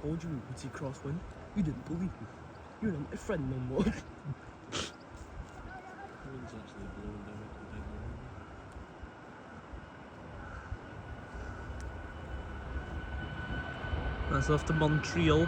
told you we would see crosswind. You didn't believe me. You're not my friend no more. Wind's actually blowing directly down the river. That's off to Montreal.